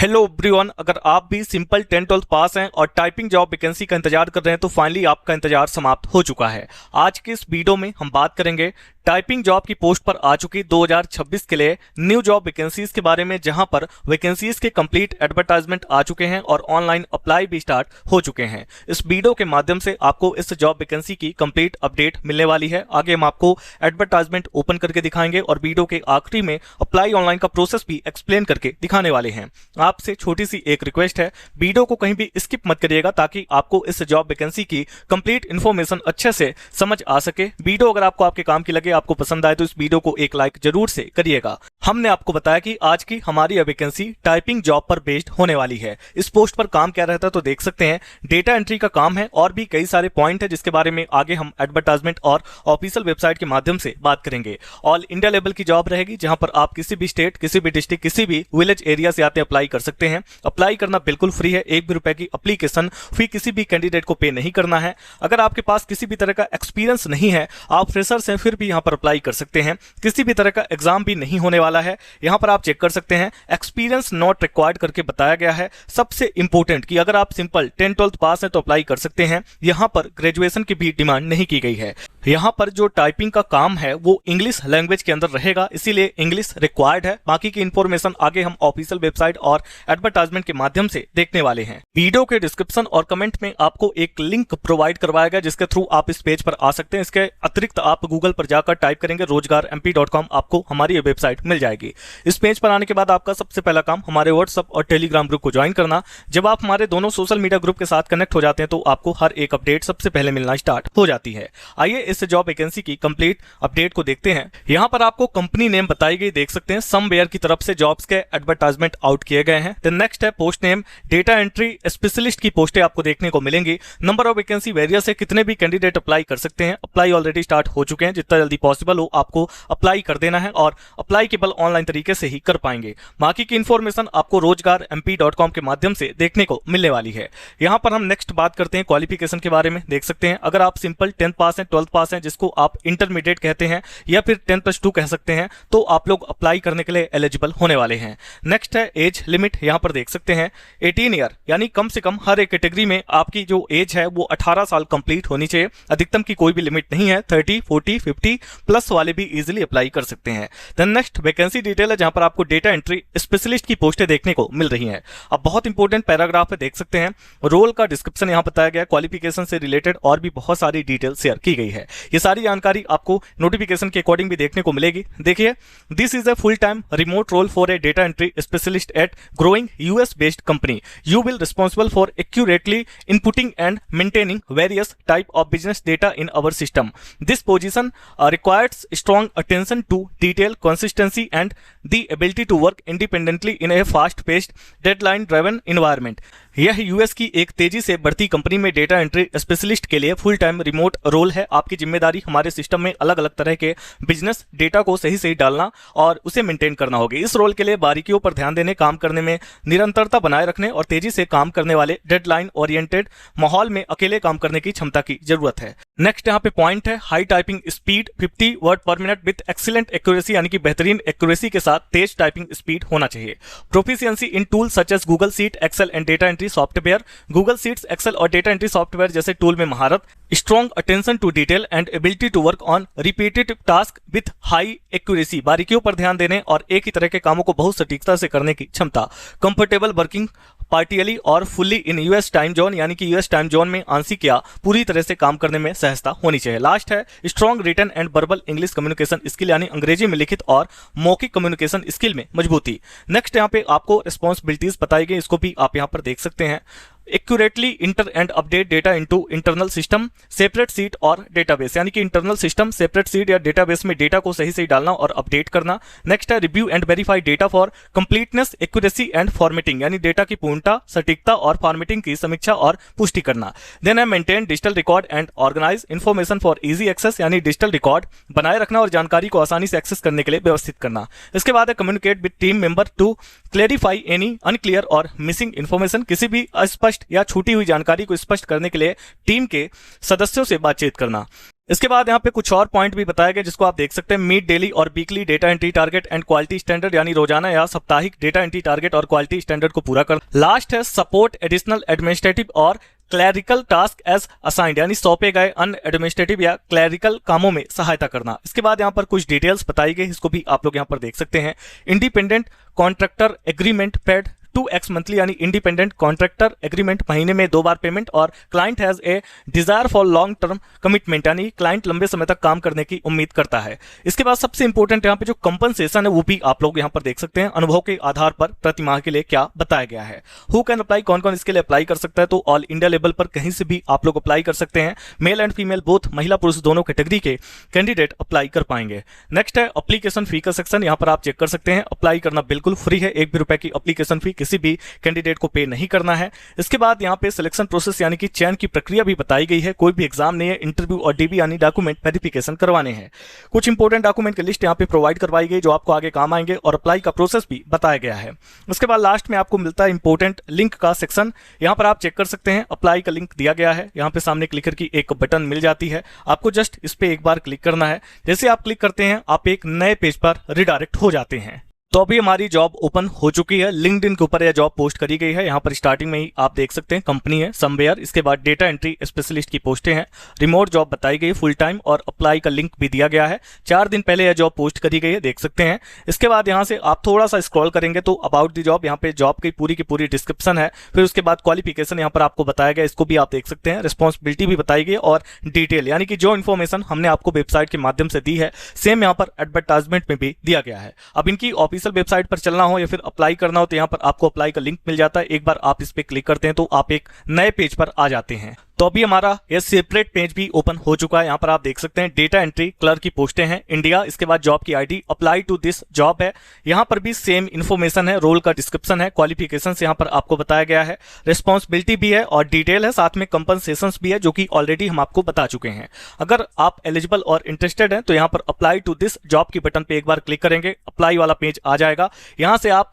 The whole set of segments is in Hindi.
हेलो एवरीवन, अगर आप भी सिंपल 10-12 पास हैं और टाइपिंग जॉब वैकेंसी का इंतजार कर रहे हैं तो फाइनली आपका इंतजार समाप्त हो चुका है। आज के इस वीडियो में हम बात करेंगे टाइपिंग जॉब की पोस्ट पर आ चुकी 2026 के लिए न्यू जॉब वैकेंसीज के बारे में, जहां पर वैकेंसीज के कंप्लीट एडवर्टाइजमेंट आ चुके हैं और ऑनलाइन अप्लाई भी स्टार्ट हो चुके हैं। इस वीडियो के माध्यम से आपको इस जॉब वैकेंसी की कंप्लीट अपडेट मिलने वाली है। आगे हम आपको एडवर्टाइजमेंट ओपन करके दिखाएंगे और वीडियो के आखिरी में अप्लाई ऑनलाइन का प्रोसेस भी एक्सप्लेन करके दिखाने वाले हैं। आपसे छोटी सी एक रिक्वेस्ट है, वीडियो को कहीं भी स्किप मत करिएगा ताकि आपको इस जॉब वैकेंसी की कंप्लीट इन्फॉर्मेशन अच्छे से समझ आ सके। वीडियो अगर आपको आपके काम की लगे, आपको पसंद आए तो इस वीडियो को एक लाइक जरूर से करिएगा। हमने आपको बताया कि आज की हमारी वैकेंसी टाइपिंग जॉब पर बेस्ड होने वाली है। इस पोस्ट पर काम क्या रहता है तो देख सकते हैं, डेटा एंट्री का काम है और भी कई सारे पॉइंट है जिसके बारे में आगे हम एडवर्टाइजमेंट और ऑफिशियल वेबसाइट के माध्यम से बात करेंगे। ऑल इंडिया लेवल की जॉब रहेगी जहां पर आप किसी भी स्टेट, किसी भी डिस्ट्रिक्ट, किसी भी विलेज एरिया से आते अप्लाई कर सकते हैं। अप्लाई करना बिल्कुल फ्री है, 1 भी रुपए की एप्लीकेशन फी किसी भी कैंडिडेट को पे नहीं करना है। अगर आपके पास किसी भी तरह का एक्सपीरियंस नहीं है, आप फ्रेशर्स हैं, फिर भी यहां पर अप्लाई कर सकते हैं। किसी भी तरह का एग्जाम भी नहीं होने वाला है। यहां पर आप चेक कर सकते हैं, एक्सपीरियंस नॉट रिक्वायर्ड करके बताया गया है। सबसे इंपॉर्टेंट कि अगर आप सिंपल 10-12 पास हैं तो अप्लाई कर सकते हैं। यहां पर ग्रेजुएशन की भी डिमांड नहीं की गई है। यहां पर जो टाइपिंग का काम है वो इंग्लिश लैंग्वेज के अंदर रहेगा, इसीलिए इंग्लिश रिक्वायर्ड है। बाकी की इंफॉर्मेशन आगे हम ऑफिशियल वेबसाइट और एडवर्टाइजमेंट के माध्यम से देखने वाले हैं। वीडियो के डिस्क्रिप्शन और कमेंट में आपको एक लिंक प्रोवाइड करवाया गया जिसके थ्रू आप इस पेज पर आ सकते हैं। इसके अतिरिक्त आप गूगल पर जाकर टाइप करेंगे rozgarmp.com, आपको हमारी वेबसाइट मिल जाएगी। इस पेज पर आने के बाद आपका सबसे पहला काम हमारे व्हाट्सएप और टेलीग्राम ग्रुप को ज्वाइन करना। जब आप हमारे दोनों सोशल मीडिया ग्रुप के साथ कनेक्ट हो जाते हैं तो आपको हर एक अपडेट सबसे पहले मिलना स्टार्ट हो जाती है। आइए इस जॉब वैकेंसी की कंप्लीट अपडेट को देखते हैं। यहां पर आपको कंपनी नेम बताई गई, देख सकते हैं समवेयर की तरफ से जॉब्स के एडवर्टाइजमेंट आउट किए गए हैं। देन नेक्स्ट है post name, data entry specialist की पोस्टें आपको देखने को मिलेंगी। नंबर ऑफ वैकेंसी वेरियस है, कितने भी कैंडिडेट अप्लाई कर सकते हैं। अप्लाई ऑलरेडी स्टार्ट हो चुके हैं, जितना जल्दी पॉसिबल हो आपको अप्लाई कर देना है और अप्लाई केवल ऑनलाइन तरीके से ही कर पाएंगे। बाकी की इंफॉर्मेशन आपको rozgarmp.com के माध्यम से देखने को मिलने वाली है। यहां पर हम नेक्स्ट बात करते हैं क्वालिफिकेशन के बारे में। देख सकते हैं, अगर आप सिंपल 10 पास हैं, 12 पास हैं, जिसको आप इंटरमीडिएट कहते हैं या फिर 10+2 कह सकते हैं, तो आप लोग अप्लाई करने के लिए एलिजिबल होने वाले हैं। नेक्स्ट है एज लिमिट। यहां पर देख सकते हैं 18 ईयर, यानी कम से कम हर एक कैटेगरी में आपकी जो एज है वो 18 साल कंप्लीट होनी चाहिए। अधिकतम की कोई भी लिमिट नहीं है। 30, 40, 50 प्लस वाले भी इजीली अप्लाई कर सकते हैं। देन नेक्स्ट वैकेंसी डिटेल है जहां पर आपको डेटा एंट्री स्पेशलिस्ट की पोस्टें देखने को मिल रही हैं। अब बहुत इंपॉर्टेंट पैराग्राफ है, देख सकते हैं रोल का डिस्क्रिप्शन यहां बताया गया, क्वालिफिकेशन से रिलेटेड और भी बहुत सारी डिटेल शेयर की गई है। ये सारी जानकारी आपको नोटिफिकेशन के अकॉर्डिंग भी देखने को मिलेगी। देखिए, this is a full time remote role for a data entry specialist at growing US based company. You will responsible for accurately inputting and maintaining various type of business data in our system. This position requires strong attention to detail, consistency and the ability to work independently in a fast-paced, deadline-driven environment. यह US की एक तेजी से बढ़ती कंपनी में डेटा एंट्री स्पेशलिस्ट के लिए फुल टाइम रिमोट रोल है। आपकी जिम्मेदारी हमारे सिस्टम में अलग अलग तरह के बिजनेस डेटा को सही सही डालना और उसे मेंटेन करना होगी। इस रोल के लिए बारीकियों पर ध्यान देने, काम करने में निरंतरता बनाए रखने और तेजी से काम करने वाले डेडलाइन ओरिएंटेड माहौल में अकेले काम करने की क्षमता की जरूरत है। नेक्स्ट यहाँ पे पॉइंट है हाई टाइपिंग स्पीड, 50 वर्ड पर मिनट विद एक्सीलेंट एक्यूरेसी, यानी कि बेहतरीन एक्यूरेसी के साथ तेज टाइपिंग स्पीड होना चाहिए। Proficiency in tool such as Google sheet, Excel and data entry software. Google sheets, Excel और डेटा एंट्री सॉफ्टवेयर जैसे टूल में महारत। Strong attention to detail and ability to work on repetitive task with high accuracy, बारीकियों पर ध्यान देने और एक ही तरह के कामों को बहुत सटीकता से करने की क्षमता। कंफर्टेबल वर्किंग पार्टियली और fully in US time zone, यानी कि US टाइम जोन में आंशिक या पूरी तरह से काम करने में सहजता होनी चाहिए। लास्ट है strong written and verbal English communication skill, यानी अंग्रेजी में लिखित और मौखिक कम्युनिकेशन स्किल में मजबूती। नेक्स्ट यहाँ पे आपको रिस्पॉन्सिबिलिटीज बताई गई, इसको भी आप यहाँ पर देख सकते हैं। Accurately inter and update data into internal system, separate seat और डेटाबेस, यानी कि इंटरनल सिस्टम, सेपरेट सीट या डेटाबेस में डेटा को सही सही डालना और अपडेट करना। नेक्स्ट है review and verify data for completeness, accuracy and formatting, यानी डेटा की पूर्णता, सटीकता और फॉर्मेटिंग की समीक्षा और पुष्टि करना। देन है maintain digital record and organize information for easy access, यानी डिजिटल रिकॉर्ड बनाए रखना और जानकारी को आसानी से एक्सेस करने के लिए व्यवस्थित करना। इसके बाद है communicate with team member to clarify any unclear और मिसिंग इंफॉर्मेशन, किसी भी अस्पष्ट या छूटी हुई जानकारी को स्पष्ट करने के लिए टीम के सदस्यों से बातचीत करना। इसके बाद यहाँ पे कुछ और पॉइंट भी बताया गया जिसको आप देख सकते हैं। मीट डेली और weekly data entry target and quality standard, यानी रोजाना या साप्ताहिक डेटा एंट्री टारगेट और क्वालिटी स्टैंडर्ड को पूरा कर। लास्ट है सपोर्ट एडिशनल एडमिनिस्ट्रेटिव और क्लैरिकल टास्क एज असाइंड, यानी सौंपे गए अन्य एडमिनिस्ट्रेटिव या क्लैरिकल कामों में सहायता करना। इसके बाद यहाँ पर कुछ डिटेल्स बताई गई, इसको भी आप लोग यहाँ पर देख सकते हैं। Independent contractor agreement paid 2x monthly, यानी इंडिपेंडेंट कॉन्ट्रैक्टर एग्रीमेंट, महीने में 2 बार पेमेंट। और client has a desire for long term commitment, यानी क्लाइंट लंबे समय तक काम करने की उम्मीद करता है। इसके बाद सबसे इंपॉर्टेंट यहाँ पे जो कंपनसेशन है वो भी आप लोग यहाँ पर देख सकते हैं, अनुभव के आधार पर प्रति माह के लिए क्या बताया गया है। हु कैन अप्लाई, कौन कौन इसके लिए अप्लाई कर सकता है, तो ऑल इंडिया लेवल पर कहीं से भी आप लोग अप्लाई कर सकते हैं। मेल एंड फीमेल बोथ, महिला पुरुष दोनों कैटेगरी के कैंडिडेट अप्लाई कर पाएंगे। नेक्स्ट है अप्लीकेशन फी का सेक्शन, यहाँ पर आप चेक कर सकते हैं। अप्लाई करना बिल्कुल फ्री है, 1 भी रुपए की अप्लीकेशन फी किसी भी कैंडिडेट को पे नहीं करना है। इसके बाद यहाँ पे सिलेक्शन प्रोसेस यानी कि चयन की प्रक्रिया भी बताई गई है। कोई भी एग्जाम नहीं है, इंटरव्यू और डीबी यानी डॉक्यूमेंट वेरिफिकेशन करवाने हैं। कुछ इंपोर्टेंट डॉक्यूमेंट की लिस्ट यहाँ पे प्रोवाइड करवाई गई जो आपको आगे काम आएंगे, और अप्लाई का प्रोसेस भी बताया गया है। उसके बाद लास्ट में आपको मिलता है इंपोर्टेंट लिंक का सेक्शन, यहाँ पर आप चेक कर सकते हैं। अप्लाई का लिंक दिया गया है, यहाँ पे सामने क्लिकर की एक बटन मिल जाती है, आपको जस्ट इस पे एक बार क्लिक करना है। जैसे आप क्लिक करते हैं आप एक नए पेज पर रिडायरेक्ट हो जाते हैं। तो अभी हमारी जॉब ओपन हो चुकी है, लिंक्डइन के ऊपर यह जॉब पोस्ट करी गई है। यहाँ पर स्टार्टिंग में ही आप देख सकते हैं कंपनी है समवेयर, इसके बाद डेटा एंट्री स्पेशलिस्ट की पोस्टें हैं, रिमोट जॉब बताई गई फुल टाइम, और अप्लाई का लिंक भी दिया गया है। 4 दिन पहले यह जॉब पोस्ट करी गई है, देख सकते हैं। इसके बाद यहाँ से आप थोड़ा सा स्क्रॉल करेंगे तो अबाउट द जॉब, यहाँ पे जॉब की पूरी डिस्क्रिप्शन है। फिर उसके बाद क्वालिफिकेशन यहाँ पर आपको बताया गया, इसको भी आप देख सकते हैं। रिस्पॉन्सिबिलिटी भी बताई गई और डिटेल, यानी कि जो इन्फॉर्मेशन हमने आपको वेबसाइट के माध्यम से दी है सेम यहाँ पर एडवर्टाइजमेंट में भी दिया गया है। अब इनकी ऑफिशियल वेबसाइट पर चलना हो या फिर अप्लाई करना हो तो यहाँ पर आपको अप्लाई का लिंक मिल जाता है। एक बार आप इस पे क्लिक करते हैं तो आप एक नए पेज पर आ जाते हैं। तो अभी हमारा ये सेपरेट पेज भी ओपन हो चुका है। यहाँ पर आप देख सकते हैं डेटा एंट्री क्लर्क की पोस्टें हैं इंडिया, इसके बाद जॉब की ID, apply to this job है। यहाँ पर भी सेम इन्फॉर्मेशन है, रोल का डिस्क्रिप्शन है, क्वालिफिकेशंस यहाँ पर आपको बताया गया है, रिस्पॉन्सिबिलिटी भी है और डिटेल है, साथ में कंपनसेशंस भी है जो कि ऑलरेडी हम आपको बता चुके हैं। अगर आप एलिजिबल और इंटरेस्टेड हैं तो यहाँ पर अप्लाई टू दिस जॉब की बटन पे एक बार क्लिक करेंगे, अप्लाई वाला पेज आ जाएगा। यहाँ से आप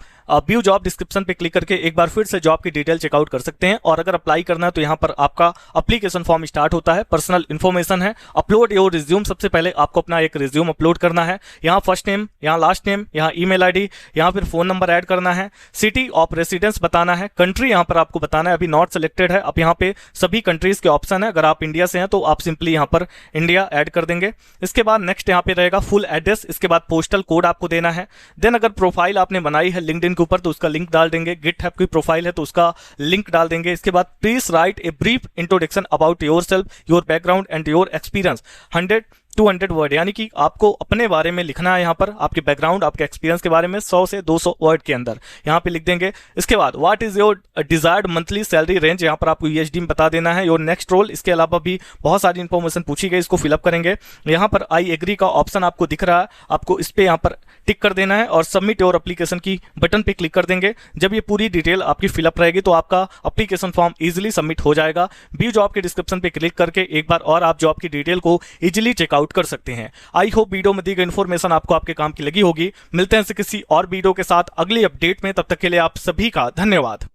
व्यू जॉब डिस्क्रिप्शन पे क्लिक करके एक बार फिर से जॉब की डिटेल चेकआउट कर सकते हैं। और अगर अप्लाई करना है तो यहाँ पर आपका एप्लीकेशन फॉर्म स्टार्ट होता है। पर्सनल इन्फॉर्मेशन है, अपलोड योर रिज्यूम, सबसे पहले आपको अपना एक रिज्यूम अपलोड करना है। यहाँ फर्स्ट नेम, यहाँ लास्ट नेम, यहाँ ईमेल आईडी, यहाँ फिर फोन नंबर ऐड करना है, सिटी ऑफ रेसिडेंस बताना है, कंट्री यहाँ पर आपको बताना है, अभी नॉट सिलेक्टेड है। अब यहाँ पे सभी कंट्रीज के ऑप्शन है, अगर आप इंडिया से हैं तो आप सिंपली यहाँ पर इंडिया ऐड कर देंगे। इसके बाद नेक्स्ट यहाँ पे रहेगा फुल एड्रेस, इसके बाद पोस्टल कोड आपको देना है। देन अगर प्रोफाइल आपने बनाई है लिंक्डइन के ऊपर तो उसका लिंक डाल देंगे, गिटहब की प्रोफाइल है तो उसका लिंक डाल देंगे। इसके बाद please right a brief introduction about yourself, your background and your experience, 100-200 word, यानी कि आपको अपने बारे में लिखना है। यहाँ पर आपके बैकग्राउंड, आपके एक्सपीरियंस के बारे में 100 से 200 वर्ड के अंदर यहाँ पे लिख देंगे। इसके बाद what is your desired monthly salary range, यहाँ पर आपको यूएसडी में बता देना है। योर नेक्स्ट रोल, इसके अलावा भी बहुत सारी इंफॉर्मेशन पूछी गई, इसको फिलअप करेंगे। यहाँ पर आई एग्री का ऑप्शन आपको दिख रहा है, आपको इस पे यहाँ पर टिक कर देना है और सबमिट योर एप्लीकेशन की बटन पे क्लिक कर देंगे। जब ये पूरी डिटेल आपकी फिलअप रहेगी तो आपका एप्लीकेशन फॉर्म इजीली सबमिट हो जाएगा। व्यू जॉब के डिस्क्रिप्शन पे क्लिक करके एक बार और आप जॉब की डिटेल को इजीली चेकआउट कर सकते हैं। आई होप वीडियो में दी गई इन्फॉर्मेशन आपको आपके काम की लगी होगी। मिलते हैं किसी और वीडियो के साथ अगली अपडेट में, तब तक के लिए आप सभी का धन्यवाद।